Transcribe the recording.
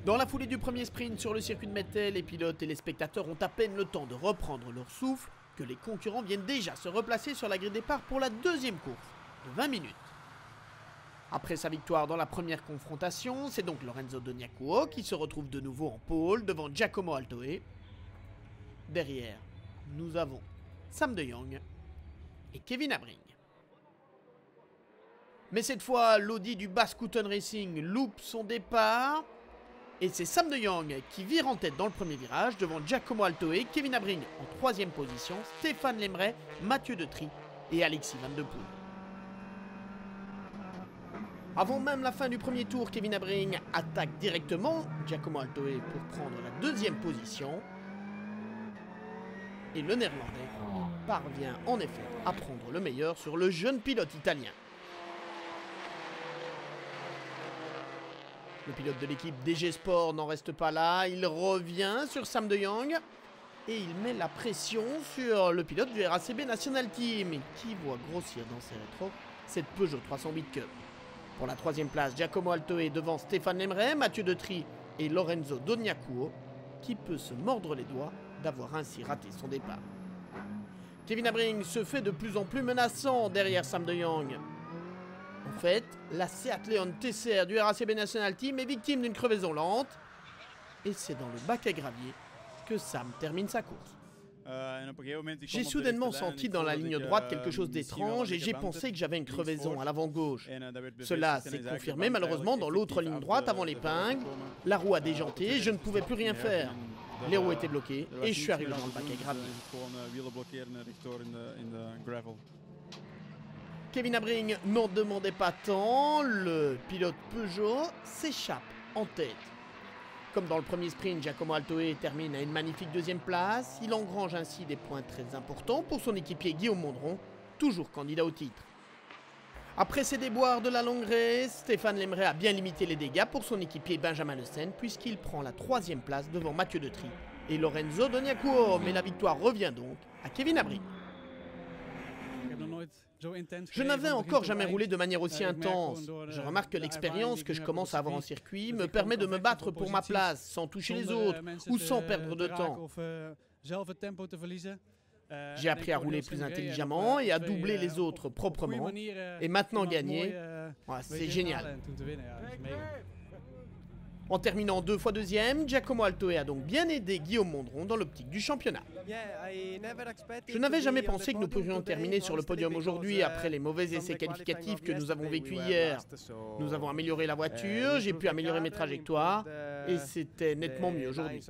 Dans la foulée du premier sprint sur le circuit de Mettel, les pilotes et les spectateurs ont à peine le temps de reprendre leur souffle que les concurrents viennent déjà se replacer sur la grille de départ pour la deuxième course de 20 minutes. Après sa victoire dans la première confrontation, c'est donc Lorenzo Doniacuo qui se retrouve de nouveau en pôle devant Giacomo Altoe. Derrière, nous avons Sam de Jong et Kevin Abring. Mais cette fois, l'Audi du Baskouten Racing loupe son départ. Et c'est Sam de Jong qui vire en tête dans le premier virage devant Giacomo Altoe, Kevin Abring en troisième position, Stéphane Lemray, Mathieu Detry et Alexis Van de Poel. Avant même la fin du premier tour, Kevin Abring attaque directement Giacomo Altoe pour prendre la deuxième position. Et le Néerlandais parvient en effet à prendre le meilleur sur le jeune pilote italien. Le pilote de l'équipe DG Sport n'en reste pas là, il revient sur Sam de Jong et il met la pression sur le pilote du RACB National Team qui voit grossir dans ses rétros cette Peugeot 308 Cup. Pour la troisième place, Giacomo Altoe devant Stéphane Lemray, Mathieu Detry et Lorenzo Doniacuo qui peut se mordre les doigts d'avoir ainsi raté son départ. Kevin Abring se fait de plus en plus menaçant derrière Sam de Jong. En fait, la Seat Leon TCR du RACB National Team est victime d'une crevaison lente. Et c'est dans le bac à gravier que Sam termine sa course. J'ai soudainement senti dans la ligne droite quelque chose d'étrange et j'ai pensé que j'avais une crevaison à l'avant gauche. Cela s'est confirmé malheureusement dans l'autre ligne droite avant l'épingle. La roue a déjanté et je ne pouvais plus rien faire. Les roues étaient bloquées et je suis arrivé dans le bac à gravier. Kevin Abring n'en demandait pas tant, le pilote Peugeot s'échappe en tête. Comme dans le premier sprint, Giacomo Altoe termine à une magnifique deuxième place. Il engrange ainsi des points très importants pour son équipier Guillaume Mondron, toujours candidat au titre. Après ces déboires de la longue race, Stéphane Lemray a bien limité les dégâts pour son équipier Benjamin Le Sen puisqu'il prend la troisième place devant Mathieu Detry et Lorenzo Doniacuo. Mais la victoire revient donc à Kevin Abring. Je n'avais encore jamais roulé de manière aussi intense. Je remarque que l'expérience que je commence à avoir en circuit me permet de me battre pour ma place, sans toucher les autres ou sans perdre de temps. J'ai appris à rouler plus intelligemment et à doubler les autres proprement. Et maintenant gagner, c'est génial. En terminant 2 fois deuxième, Giacomo Altoe a donc bien aidé Guillaume Mondron dans l'optique du championnat. Je n'avais jamais pensé que nous pourrions terminer sur le podium aujourd'hui après les mauvais essais qualificatifs que nous avons vécus hier. Nous avons amélioré la voiture, j'ai pu améliorer mes trajectoires et c'était nettement mieux aujourd'hui.